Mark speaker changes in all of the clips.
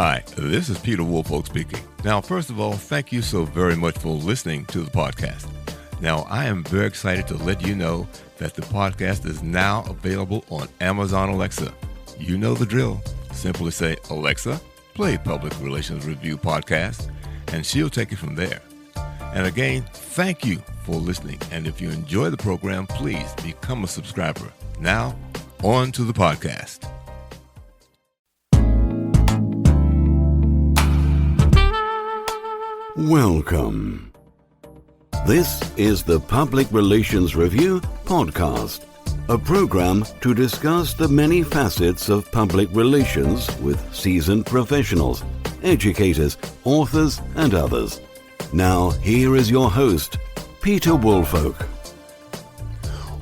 Speaker 1: Hi, this is Peter Woolfolk speaking. Now, first of all, thank you so very much for listening to the podcast. Now, I am very excited to let you know that the podcast is now available on Amazon Alexa. You know the drill. Simply say, Alexa, play Public Relations Review Podcast, and she'll take it from there. And again, thank you for listening. And if you enjoy the program, please become a subscriber. Now, on to the podcast.
Speaker 2: Welcome. This is the Public Relations Review Podcast, a program to discuss the many facets of public relations with seasoned professionals, educators, authors, and others. Now, here is your host, Peter Woolfolk.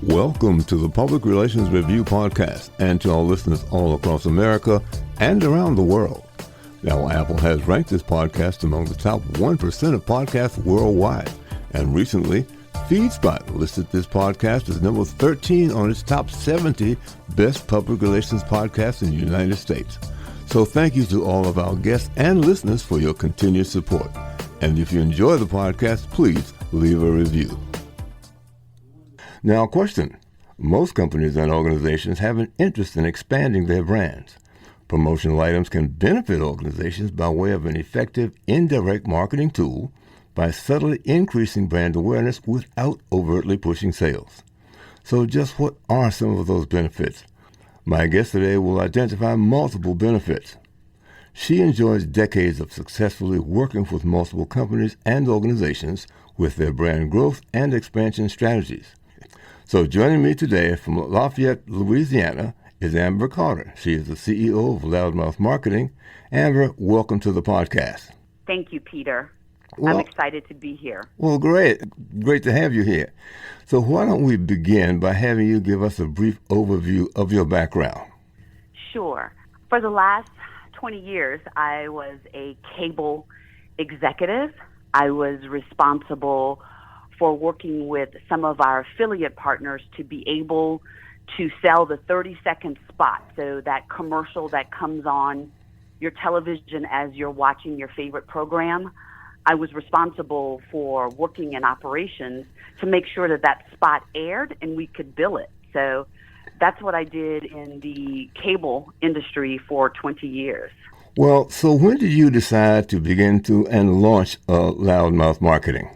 Speaker 1: Welcome to the Public Relations Review Podcast and to our listeners all across America and around the world. Now, Apple has ranked this podcast among the top 1% of podcasts worldwide. And recently, FeedSpot listed this podcast as number 13 on its top 70 best public relations podcasts in the United States. So thank you to all of our guests and listeners for your continued support. And if you enjoy the podcast, please leave a review. Now, question. Most companies and organizations have an interest in expanding their brands. Promotional items can benefit organizations by way of an effective indirect marketing tool by subtly increasing brand awareness without overtly pushing sales. So just what are some of those benefits? My guest today will identify multiple benefits. She enjoys decades of successfully working with multiple companies and organizations with their brand growth and expansion strategies. So joining me today from Lafayette, Louisiana, is Amber Carter. She is the CEO of Loudmouth Marketing. Amber, welcome to the podcast.
Speaker 3: Thank you, Peter.
Speaker 1: Well,
Speaker 3: I'm excited to be here.
Speaker 1: Well, great. Great to have you here. So why don't we begin by having you give us a brief overview of your background?
Speaker 3: Sure. For the last 20 years, I was a cable executive. I was responsible for working with some of our affiliate partners to be able to sell the 30-second spot, so that commercial that comes on your television as you're watching your favorite program. I was responsible for working in operations to make sure that that spot aired and we could bill it. So that's what I did in the cable industry for 20 years.
Speaker 1: Well, so when did you decide to begin to and launch Loudmouth Marketing?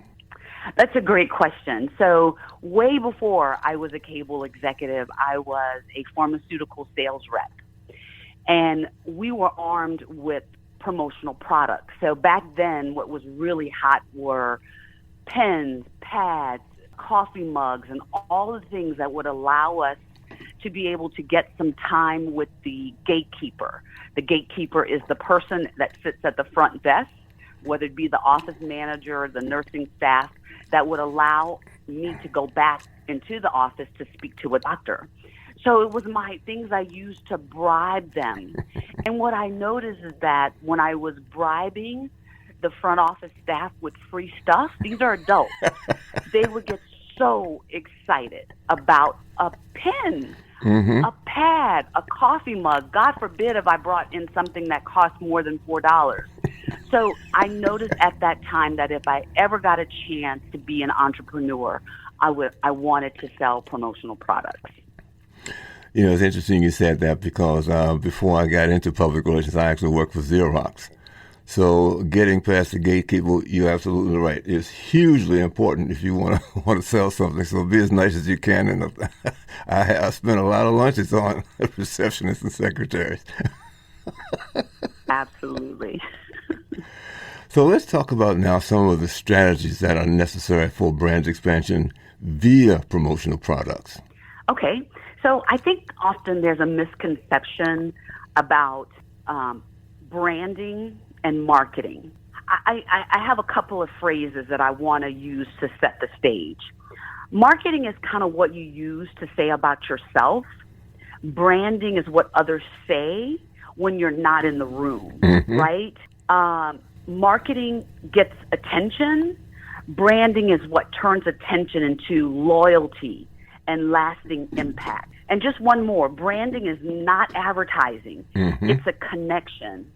Speaker 3: That's a great question. So way before I was a cable executive, I was a pharmaceutical sales rep. And we were armed with promotional products. So back then, what was really hot were pens, pads, coffee mugs, and all the things that would allow us to be able to get some time with the gatekeeper. The gatekeeper is the person that sits at the front desk, whether it be the office manager or the nursing staff, that would allow me to go back into the office to speak to a doctor. So it was my things I used to bribe them. And what I noticed is that when I was bribing the front office staff with free stuff, these are adults, they would get so excited about a pen, a pad, a coffee mug. God forbid if I brought in something that cost more than $4. So I noticed at that time that if I ever got a chance to be an entrepreneur, I wanted to sell promotional products.
Speaker 1: You know, it's interesting you said that because before I got into public relations, I actually worked for Xerox. So getting past the gatekeeper, you're absolutely right. It's hugely important if you want to sell something. So be as nice as you can. And I spent a lot of lunches on receptionists and secretaries.
Speaker 3: Absolutely.
Speaker 1: So let's talk about now some of the strategies that are necessary for brand expansion via promotional products.
Speaker 3: Okay. So I think often there's a misconception about branding and marketing. I have a couple of phrases that I want to use to set the stage. Marketing is kind of what you use to say about yourself. Branding is what others say when you're not in the room, right? Marketing gets attention. Branding is what turns attention into loyalty and lasting impact. And just one more, branding is not advertising. It's a connection.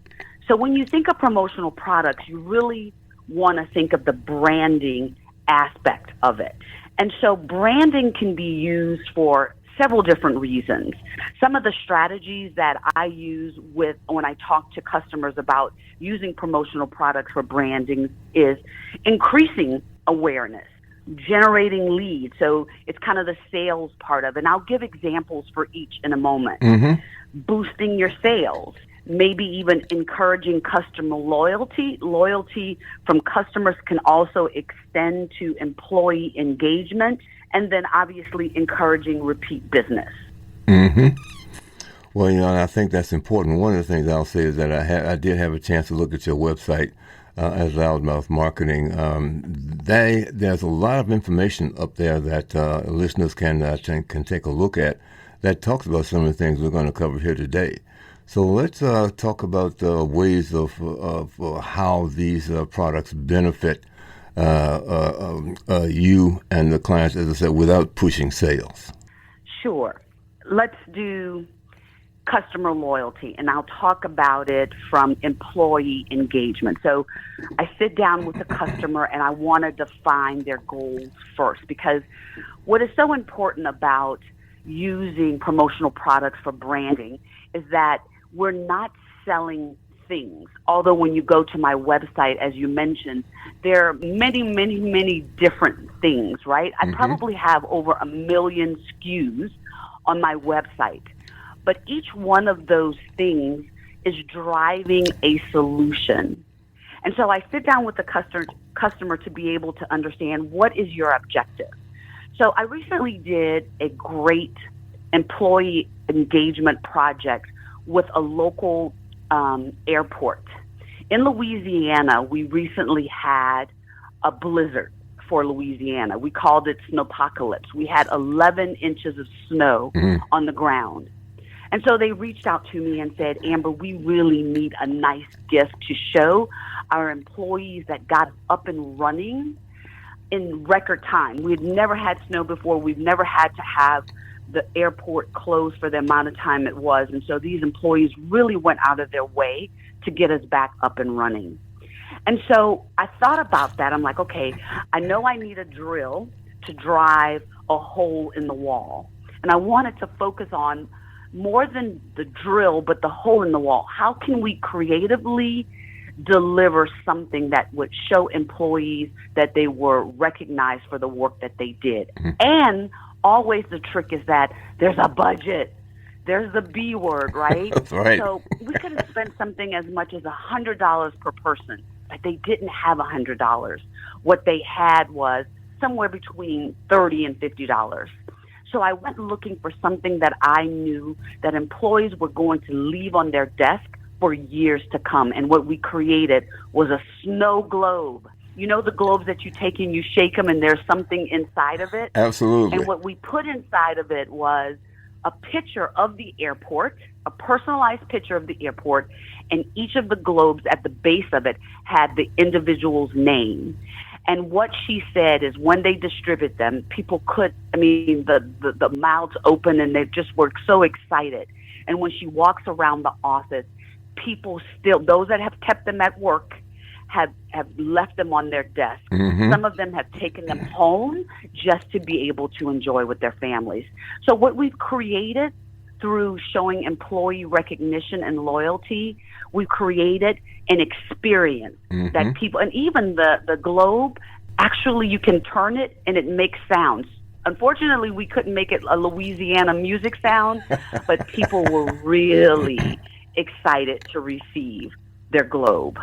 Speaker 3: So when you think of promotional products, you really want to think of the branding aspect of it. And so branding can be used for several different reasons. Some of the strategies that I use when I talk to customers about using promotional products for branding is increasing awareness, generating leads. So it's kind of the sales part of it. And I'll give examples for each in a moment. Boosting your sales, maybe even encouraging customer loyalty. Loyalty from customers can also extend to employee engagement, and then obviously encouraging repeat business.
Speaker 1: Well, and I think that's important. One of the things I'll say is that I did have a chance to look at your website as Loudmouth Marketing. There's a lot of information up there that listeners can take a look at that talks about some of the things we're going to cover here today. So let's talk about ways of how these products benefit you and the clients, as I said, without pushing sales.
Speaker 3: Sure. Let's do customer loyalty, and I'll talk about it from employee engagement. So I sit down with the customer and I want to define their goals first, because what is so important about using promotional products for branding is that we're not selling things. Although when you go to my website, as you mentioned, there are many, many, many different things, right? I probably have over 1 million SKUs on my website. But each one of those things is driving a solution. And so I sit down with the customer to be able to understand, what is your objective? So I recently did a great employee engagement project with a local airport. In Louisiana, we recently had a blizzard for Louisiana. We called it snowpocalypse. We had 11 inches of snow on the ground. And so they reached out to me and said, Amber, we really need a nice gift to show our employees that got up and running in record time. We'd never had snow before. We've never had to have the airport closed for the amount of time it was. And so these employees really went out of their way to get us back up and running. And so I thought about that. I'm like, okay, I know I need a drill to drive a hole in the wall. And I wanted to focus on more than the drill, but the hole in the wall. How can we creatively deliver something that would show employees that they were recognized for the work that they did? And always the trick is that there's a budget. There's the B word, right?
Speaker 1: That's right.
Speaker 3: So we could have spent something as much as $100 per person, but they didn't have $100. What they had was somewhere between $30 and $50. So I went looking for something that I knew that employees were going to leave on their desk for years to come. And what we created was a snow globe. You know the globes that you take and you shake them and there's something inside of it?
Speaker 1: Absolutely.
Speaker 3: And what we put inside of it was a picture of the airport, a personalized picture of the airport, and each of the globes at the base of it had the individual's name. And what she said is when they distribute them, people the mouths open and they just were so excited. And when she walks around the office, people still, those that have kept them at work, have left them on their desk. Some of them have taken them home just to be able to enjoy with their families. So what we've created through showing employee recognition and loyalty, we've created an experience that people, and even the globe, actually you can turn it and it makes sounds. Unfortunately, we couldn't make it a Louisiana music sound, but people were really excited to receive their globe.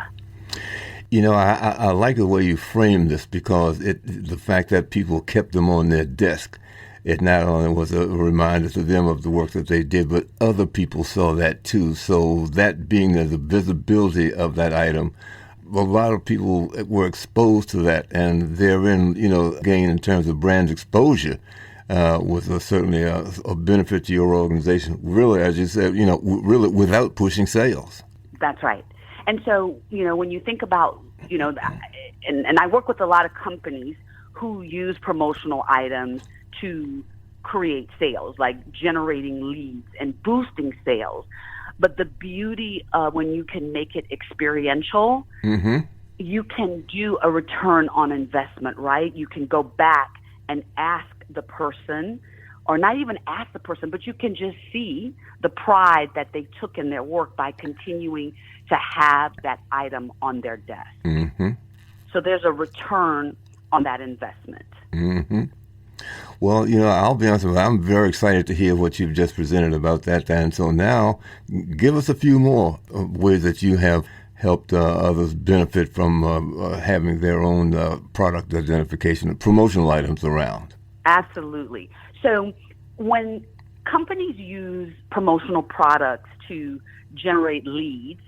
Speaker 1: You know, I like the way you frame this, because the fact that people kept them on their desk, it not only was a reminder to them of the work that they did, but other people saw that too. So that being the visibility of that item, a lot of people were exposed to that, and therein, again, in terms of brand exposure, was certainly a benefit to your organization, really, as you said, really without pushing sales.
Speaker 3: That's right. And so, when you think about, and I work with a lot of companies who use promotional items to create sales, like generating leads and boosting sales. But the beauty when you can make it experiential, you can do a return on investment, right? You can go back and ask the person, or not even ask the person, but you can just see the pride that they took in their work by continuing to have that item on their desk. So there's a return on that investment.
Speaker 1: Well, I'll be honest with you, I'm very excited to hear what you've just presented about that. And so now, give us a few more ways that you have helped others benefit from having their own product identification, promotional items around.
Speaker 3: Absolutely. So when companies use promotional products to generate leads,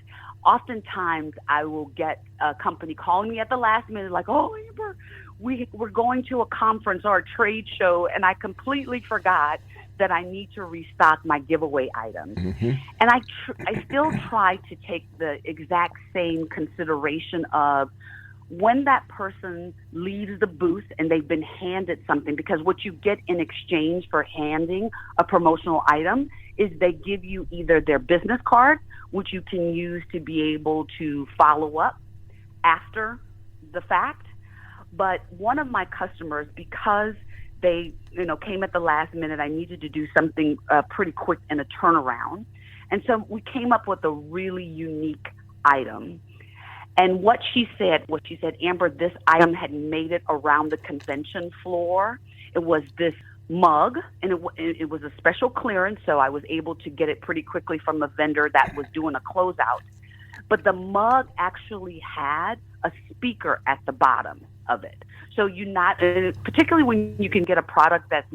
Speaker 3: oftentimes I will get a company calling me at the last minute like, oh, Amber, we're going to a conference or a trade show, and I completely forgot that I need to restock my giveaway items. And I still try to take the exact same consideration of when that person leaves the booth and they've been handed something, because what you get in exchange for handing a promotional item is they give you either their business card, which you can use to be able to follow up after the fact. But one of my customers, because they came at the last minute, I needed to do something pretty quick in a turnaround. And so we came up with a really unique item. And what she said, Amber, this item had made it around the convention floor. It was this mug, and it was a special clearance, so I was able to get it pretty quickly from a vendor that was doing a closeout. But the mug actually had a speaker at the bottom of it. So particularly when you can get a product that's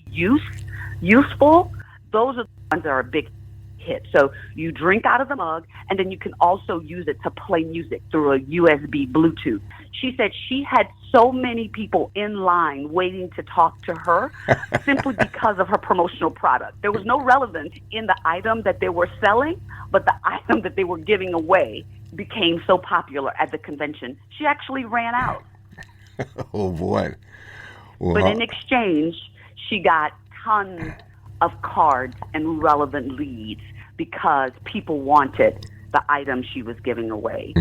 Speaker 3: useful, those are the ones that are a big hit. So you drink out of the mug, and then you can also use it to play music through a USB Bluetooth. She said she had so many people in line waiting to talk to her simply because of her promotional product. There was no relevance in the item that they were selling, but the item that they were giving away became so popular at the convention. She actually ran out.
Speaker 1: Oh, boy. Well,
Speaker 3: but in exchange, she got tons of cards and relevant leads because people wanted the item she was giving away.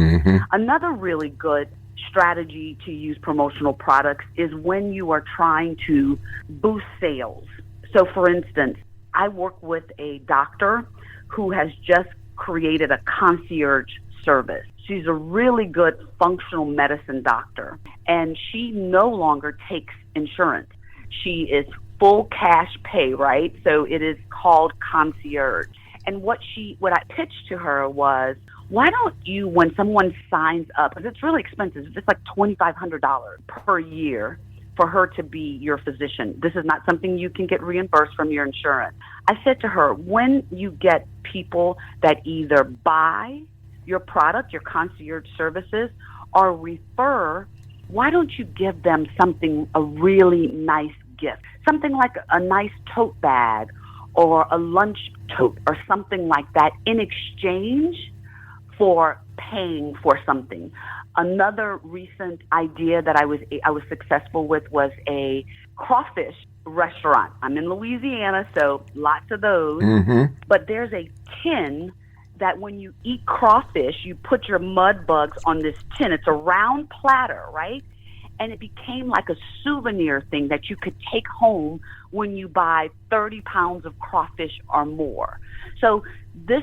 Speaker 3: Another really good strategy to use promotional products is when you are trying to boost sales. So, for instance, I work with a doctor who has just created a concierge service. She's a really good functional medicine doctor, and she no longer takes insurance. She is full cash pay, right? So it is called concierge. And what I pitched to her was, why don't you, when someone signs up, because it's really expensive, it's like $2,500 per year for her to be your physician. This is not something you can get reimbursed from your insurance. I said to her, when you get people that either buy your product, your concierge services, or refer, why don't you give them a really nice gift? Something like a nice tote bag or a lunch tote or something like that in exchange for paying for something. Another recent idea that I was successful with was a crawfish restaurant. I'm in Louisiana, so lots of those. But there's a tin that when you eat crawfish, you put your mud bugs on this tin. It's a round platter, right? And it became like a souvenir thing that you could take home when you buy 30 pounds of crawfish or more. So this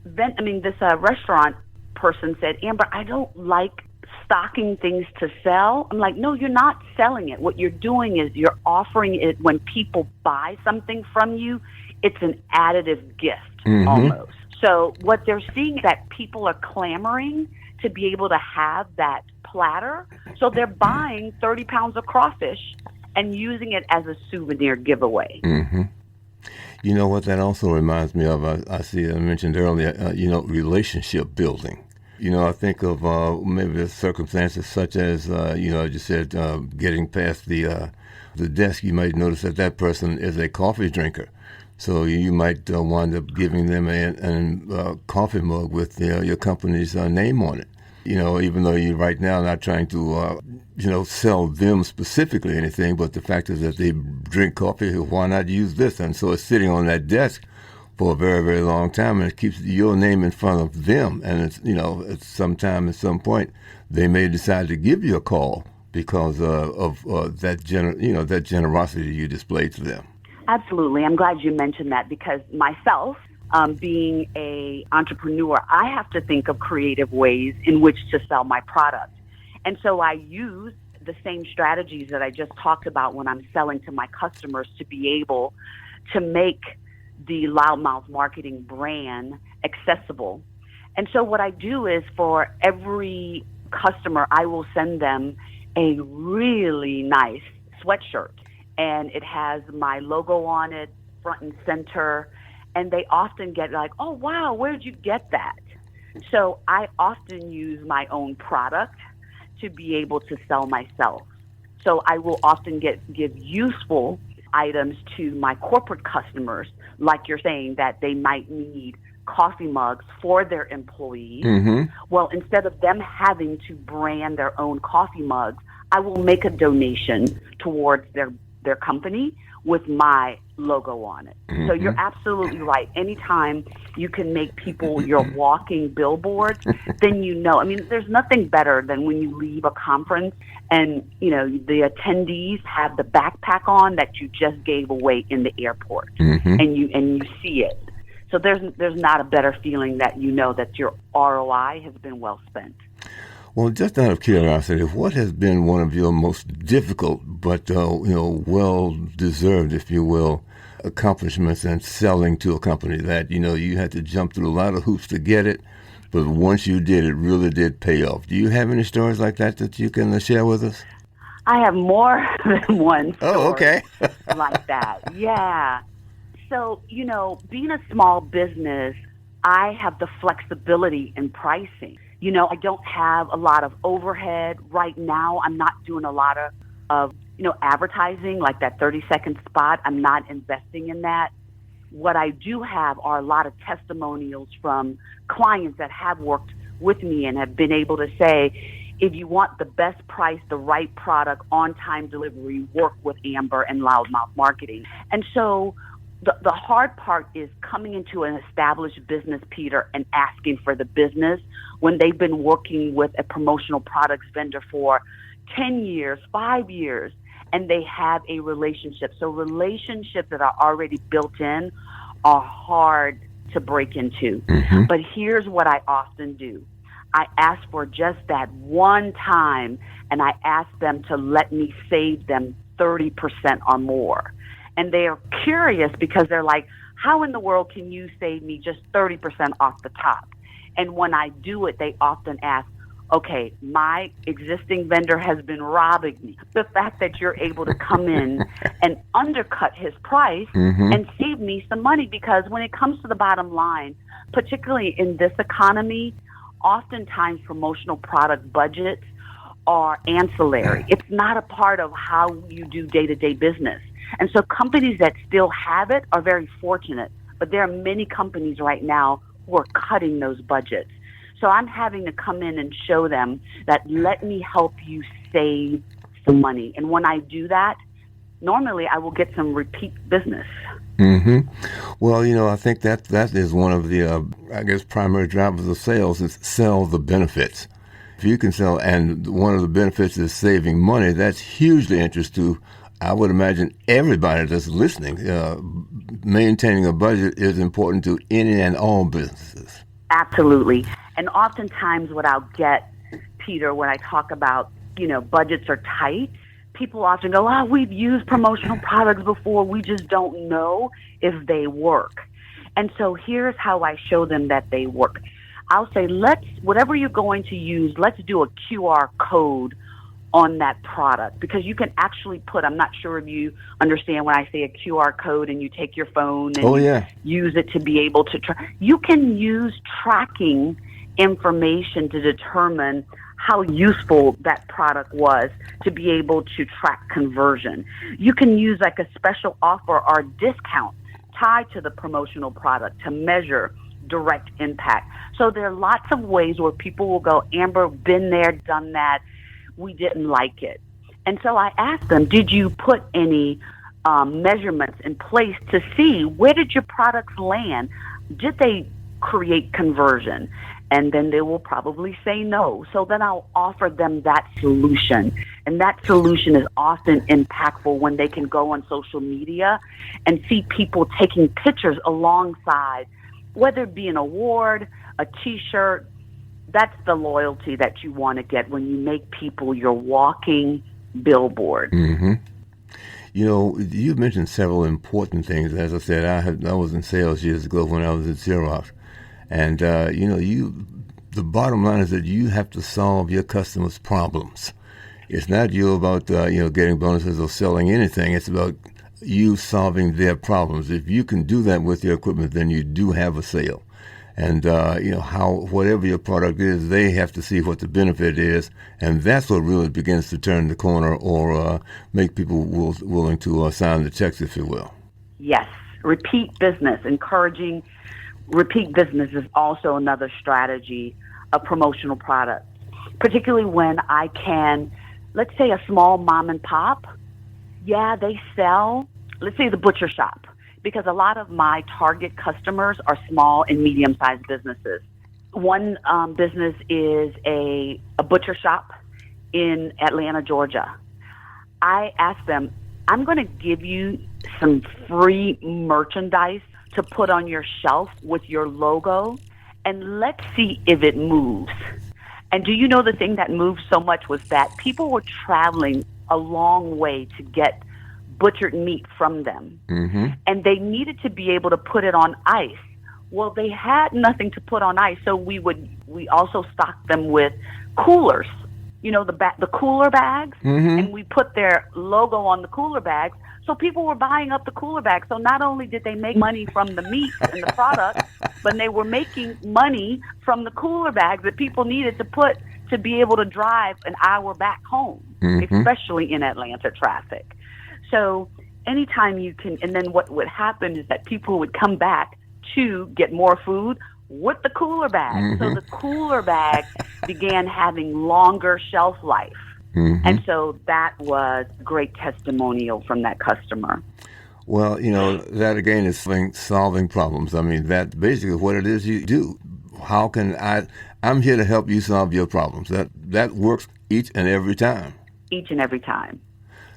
Speaker 3: restaurant person said, Amber, I don't like stocking things to sell. I'm like, no, you're not selling it. What you're doing is you're offering it when people buy something from you. It's an additive gift almost. So what they're seeing is that people are clamoring to be able to have that platter. So they're buying 30 pounds of crawfish and using it as a souvenir giveaway.
Speaker 1: You know what that also reminds me of? I mentioned earlier, relationship building. I think of maybe the circumstances such as, you said, getting past the desk. You might notice that person is a coffee drinker. So you might wind up giving them a coffee mug with your company's name on it. Even though you're right now not trying to, sell them specifically anything, but the fact is that they drink coffee, why not use this? And so it's sitting on that desk for a very, very long time, and it keeps your name in front of them. And it's sometime at some point they may decide to give you a call because of that that generosity you displayed to them.
Speaker 3: Absolutely. I'm glad you mentioned that because myself, being a entrepreneur, I have to think of creative ways in which to sell my product. And so I use the same strategies that I just talked about when I'm selling to my customers to be able to make the Loudmouth Marketing brand accessible. And so what I do is for every customer, I will send them a really nice sweatshirt. And it has my logo on it, front and center. And they often get like, oh, wow, where'd you get that? So I often use my own product to be able to sell myself. So I will often give useful items to my corporate customers, like you're saying, that they might need coffee mugs for their employees.
Speaker 1: Mm-hmm.
Speaker 3: Well, instead of them having to brand their own coffee mugs, I will make a donation towards their company with my logo on it. Mm-hmm. So you're absolutely right. Anytime you can make people your walking billboards, then I mean, there's nothing better than when you leave a conference and, the attendees have the backpack on that you just gave away in the airport, mm-hmm. and you see it. So there's not a better feeling that that your ROI has been well spent.
Speaker 1: Well, just out of curiosity, what has been one of your most difficult but well-deserved, if you will, accomplishments in selling to a company that, you had to jump through a lot of hoops to get it, but once you did, it really did pay off. Do you have any stories like that you can share with us?
Speaker 3: I have more than one story
Speaker 1: okay.
Speaker 3: like that. Yeah. So, being a small business, I have the flexibility in pricing. I don't have a lot of overhead right now. I'm not doing a lot of advertising, like that 30-second spot. I'm not investing in that. What I do have are a lot of testimonials from clients that have worked with me and have been able to say, if you want the best price, the right product, on-time delivery, work with Amber and Loudmouth Marketing. And so the hard part is coming into an established business, Peter, and asking for the business when they've been working with a promotional products vendor for 10 years, 5 years, and they have a relationship. So relationships that are already built in are hard to break into. Mm-hmm. But here's what I often do. I ask for just that one time, and I ask them to let me save them 30% or more. And they are curious because they're like, how in the world can you save me just 30% off the top? And when I do it, they often ask, okay, my existing vendor has been robbing me. The fact that you're able to come in and undercut his price mm-hmm. and save me some money, because when it comes to the bottom line, particularly in this economy, oftentimes promotional product budgets are ancillary. It's not a part of how you do day-to-day business. And so companies that still have it are very fortunate, but there are many companies right now who are cutting those budgets. So I'm having to come in and show them that let me help you save some money. And when I do that, normally I will get some repeat business.
Speaker 1: Mm-hmm. Well, I think that is one of the, primary drivers of sales is sell the benefits. If you can sell, and one of the benefits is saving money, that's hugely interesting to, I would imagine, everybody that's listening. Maintaining a budget is important to any and all businesses.
Speaker 3: Absolutely. And oftentimes what I'll get, Peter, when I talk about, budgets are tight, people often go, we've used promotional products before. We just don't know if they work. And so here's how I show them that they work. I'll say, whatever you're going to use, let's do a QR code on that product, because you can actually put, I'm not sure if you understand when I say a QR code and you take your phone and use it to be able to you can use tracking information to determine how useful that product was to be able to track conversion. You can use like a special offer or discount tied to the promotional product to measure direct impact. So there are lots of ways where people will go, Amber, been there, done that. We didn't like it. And so I asked them, did you put any measurements in place to see where did your products land? Did they create conversion? And then they will probably say no. So then I'll offer them that solution. And that solution is often impactful when they can go on social media and see people taking pictures alongside, whether it be an award, a T-shirt. That's the loyalty that you want to get when you make people your walking billboard.
Speaker 1: Mm-hmm. You know, you mentioned several important things. As I said, I was in sales years ago when I was at Xerox. And, the bottom line is that you have to solve your customers' problems. It's not you about, getting bonuses or selling anything. It's about you solving their problems. If you can do that with your equipment, then you do have a sale. And, whatever your product is, they have to see what the benefit is. And that's what really begins to turn the corner or make people willing to sign the checks, if you will.
Speaker 3: Yes. Repeat business. Encouraging repeat business is also another strategy of promotional products, particularly when I can, let's say a small mom and pop. Yeah, they sell, let's say the butcher shop, because a lot of my target customers are small and medium-sized businesses. One business is a butcher shop in Atlanta, Georgia. I asked them, I'm going to give you some free merchandise to put on your shelf with your logo, and let's see if it moves. And do you know the thing that moved so much was that people were traveling a long way to get butchered meat from them. Mm-hmm. And they needed to be able to put it on ice. Well, they had nothing to put on ice, so we also stocked them with coolers, the cooler bags, mm-hmm. and we put their logo on the cooler bags. So people were buying up the cooler bags. So not only did they make money from the meat and the product, but they were making money from the cooler bags that people needed to be able to drive an hour back home, mm-hmm. especially in Atlanta traffic. So anytime you can, and then what would happen is that people would come back to get more food with the cooler bag. Mm-hmm. So the cooler bag began having longer shelf life. Mm-hmm. And so that was great testimonial from that customer.
Speaker 1: Well, that again is solving problems. I mean, that's basically what it is you do. How can I'm here to help you solve your problems. That works each and every time.
Speaker 3: Each and every time.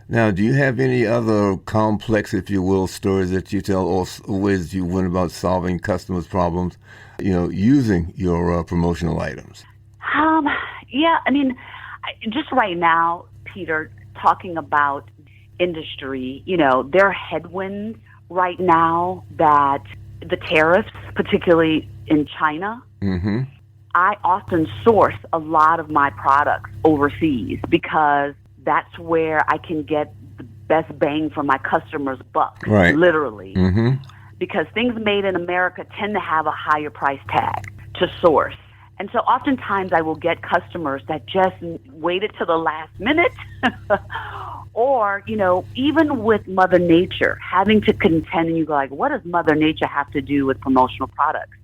Speaker 1: Now, do you have any other complex, if you will, stories that you tell or ways that you went about solving customers' problems, using your promotional items?
Speaker 3: Yeah, I mean, just right now, Peter, talking about industry, there are headwinds right now that the tariffs, particularly in China, mm-hmm. I often source a lot of my products overseas because that's where I can get the best bang for my customer's buck, right. Literally. Mm-hmm. Because things made in America tend to have a higher price tag to source. And so oftentimes I will get customers that just waited to the last minute or, even with Mother Nature, having to contend, and you go like, what does Mother Nature have to do with promotional products?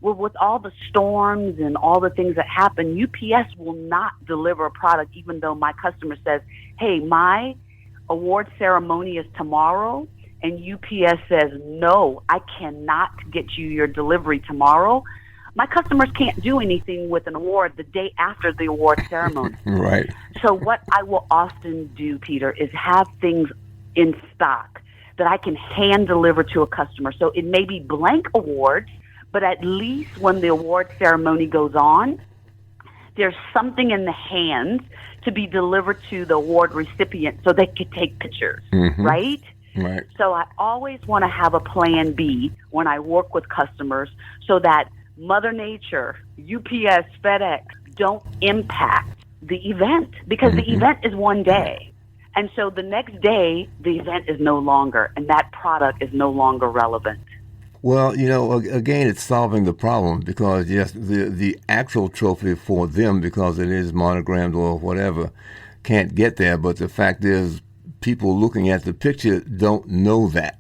Speaker 3: Well, with all the storms and all the things that happen, UPS will not deliver a product even though my customer says, hey, my award ceremony is tomorrow, and UPS says, no, I cannot get you your delivery tomorrow. My customers can't do anything with an award the day after the award ceremony.
Speaker 1: Right.
Speaker 3: So what I will often do, Peter, is have things in stock that I can hand deliver to a customer. So it may be blank awards, but at least when the award ceremony goes on, there's something in the hands to be delivered to the award recipient so they could take pictures, mm-hmm. right?
Speaker 1: Right.
Speaker 3: So I always want to have a plan B when I work with customers so that Mother Nature, UPS, FedEx don't impact the event because mm-hmm. the event is one day. And so the next day, the event is no longer, and that product is no longer relevant.
Speaker 1: Well, again, it's solving the problem because, yes, the actual trophy for them, because it is monogrammed or whatever, can't get there. But the fact is, people looking at the picture don't know that.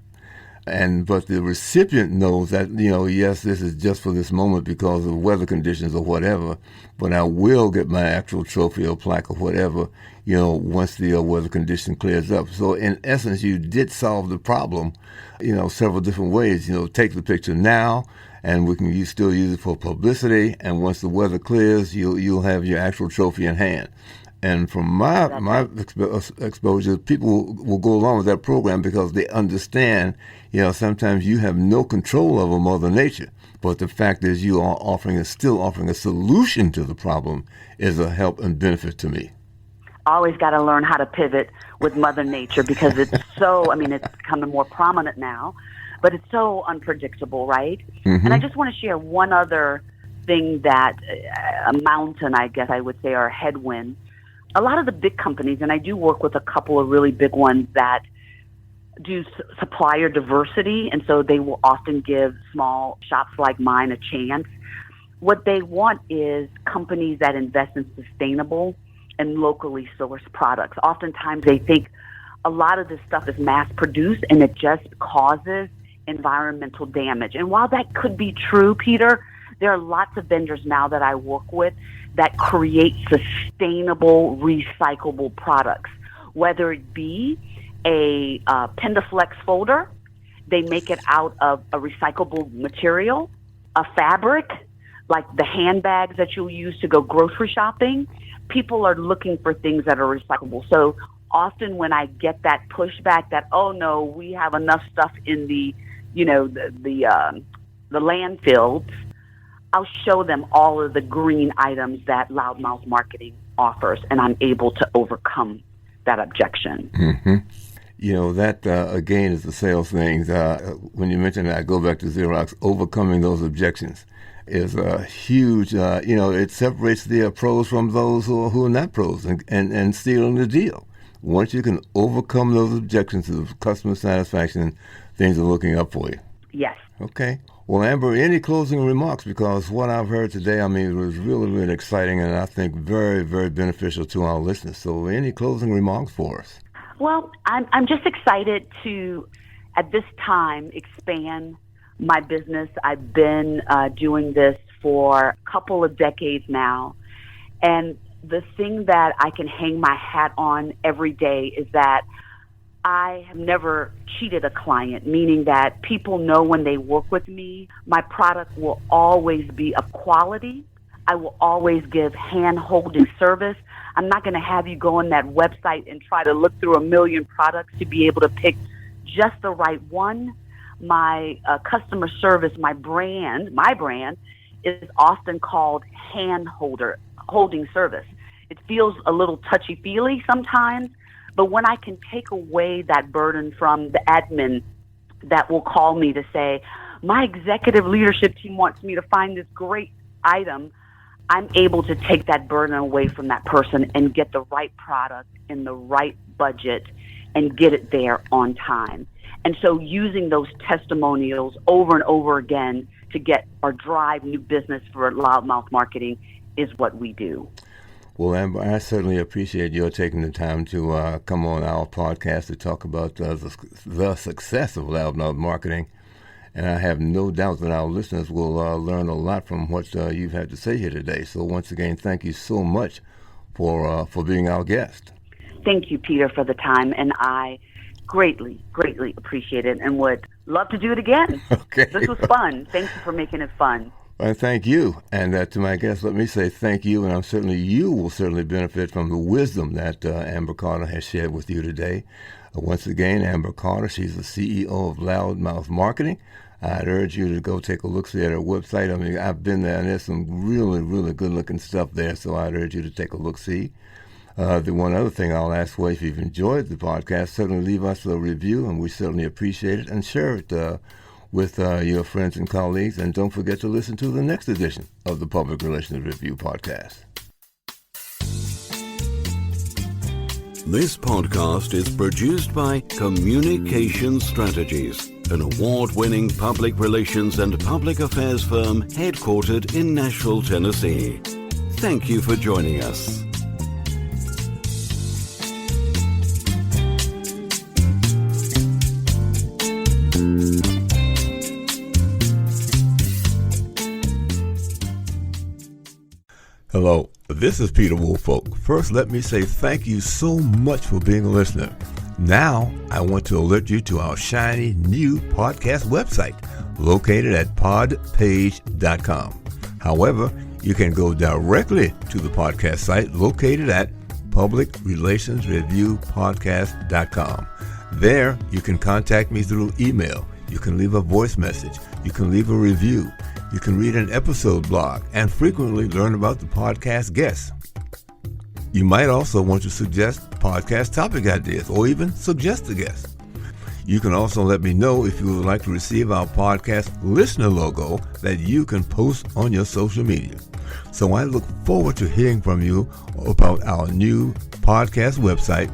Speaker 1: But the recipient knows that, yes, this is just for this moment because of weather conditions or whatever, but I will get my actual trophy or plaque or whatever, once the weather condition clears up. So in essence, you did solve the problem, several different ways. Take the picture now, and we can still use it for publicity. And once the weather clears, you'll have your actual trophy in hand. And from my exposure, people will go along with that program because they understand, sometimes you have no control over Mother Nature. But the fact is you are still offering a solution to the problem is a help and benefit to me.
Speaker 3: Always got to learn how to pivot with Mother Nature because it's it's becoming more prominent now, but it's so unpredictable, right? Mm-hmm. And I just want to share one other thing that a mountain, I guess I would say, or a headwind. A lot of the big companies, and I do work with a couple of really big ones that do supplier diversity, and so they will often give small shops like mine a chance. What they want is companies that invest in sustainable and locally sourced products. Oftentimes they think a lot of this stuff is mass-produced and it just causes environmental damage. And while that could be true, Peter, there are lots of vendors now that I work with that create sustainable, recyclable products, whether it be a Pendaflex folder, they make it out of a recyclable material, a fabric, like the handbags that you'll use to go grocery shopping. People are looking for things that are recyclable. So often when I get that pushback that, oh no, we have enough stuff in the landfills, I'll show them all of the green items that Loudmouth Marketing offers, and I'm able to overcome that objection.
Speaker 1: Mm-hmm. That, again, is the sales thing. When you mentioned that, I go back to Xerox, overcoming those objections is a huge, it separates the pros from those who are not pros and stealing the deal. Once you can overcome those objections to customer satisfaction, things are looking up for you.
Speaker 3: Yes.
Speaker 1: Okay. Well, Amber, any closing remarks? Because what I've heard today, it was really, really exciting and I think very, very beneficial to our listeners. So any closing remarks for us?
Speaker 3: Well, I'm just excited to, at this time, expand my business. I've been doing this for a couple of decades now. And the thing that I can hang my hat on every day is that I have never cheated a client, meaning that people know when they work with me, my product will always be of quality. I will always give hand-holding service. I'm not going to have you go on that website and try to look through a million products to be able to pick just the right one. My customer service, my brand is often called hand-holding service. It feels a little touchy-feely sometimes, but when I can take away that burden from the admin that will call me to say, my executive leadership team wants me to find this great item, I'm able to take that burden away from that person and get the right product in the right budget and get it there on time. And so using those testimonials over and over again to get or drive new business for Loudmouth Marketing is what we do.
Speaker 1: Well, Amber, I certainly appreciate your taking the time to come on our podcast to talk about the success of Loudmouth Marketing. And I have no doubt that our listeners will learn a lot from what you've had to say here today. So once again, thank you so much for being our guest.
Speaker 3: Thank you, Peter, for the time. And I greatly, greatly appreciate it and would love to do it again.
Speaker 1: Okay.
Speaker 3: This was fun. Thank you for making it fun.
Speaker 1: Well, thank you. And to my guests, let me say thank you. And you will certainly benefit from the wisdom that Amber Carter has shared with you today. Once again, Amber Carter, she's the CEO of Loudmouth Marketing. I'd urge you to go take a look-see at her website. I've been there, and there's some really, really good-looking stuff there, so I'd urge you to take a look-see. The one other thing I'll ask for, if you've enjoyed the podcast, certainly leave us a review, and we certainly appreciate it, and share it with your friends and colleagues. And don't forget to listen to the next edition of the Public Relations Review podcast.
Speaker 2: This podcast is produced by Communication Strategies, an award-winning public relations and public affairs firm headquartered in Nashville, Tennessee. Thank you for joining us.
Speaker 1: Hello, this is Peter Woolfolk. First, let me say thank you so much for being a listener. Now, I want to alert you to our shiny new podcast website located at podpage.com. However, you can go directly to the podcast site located at publicrelationsreviewpodcast.com. There, you can contact me through email. You can leave a voice message. You can leave a review. You can read an episode blog and frequently learn about the podcast guests. You might also want to suggest podcast topic ideas or even suggest a guest. You can also let me know if you would like to receive our podcast listener logo that you can post on your social media. So I look forward to hearing from you about our new podcast website.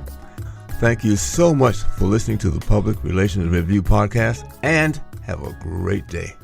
Speaker 1: Thank you so much for listening to the Public Relations Review podcast, and have a great day.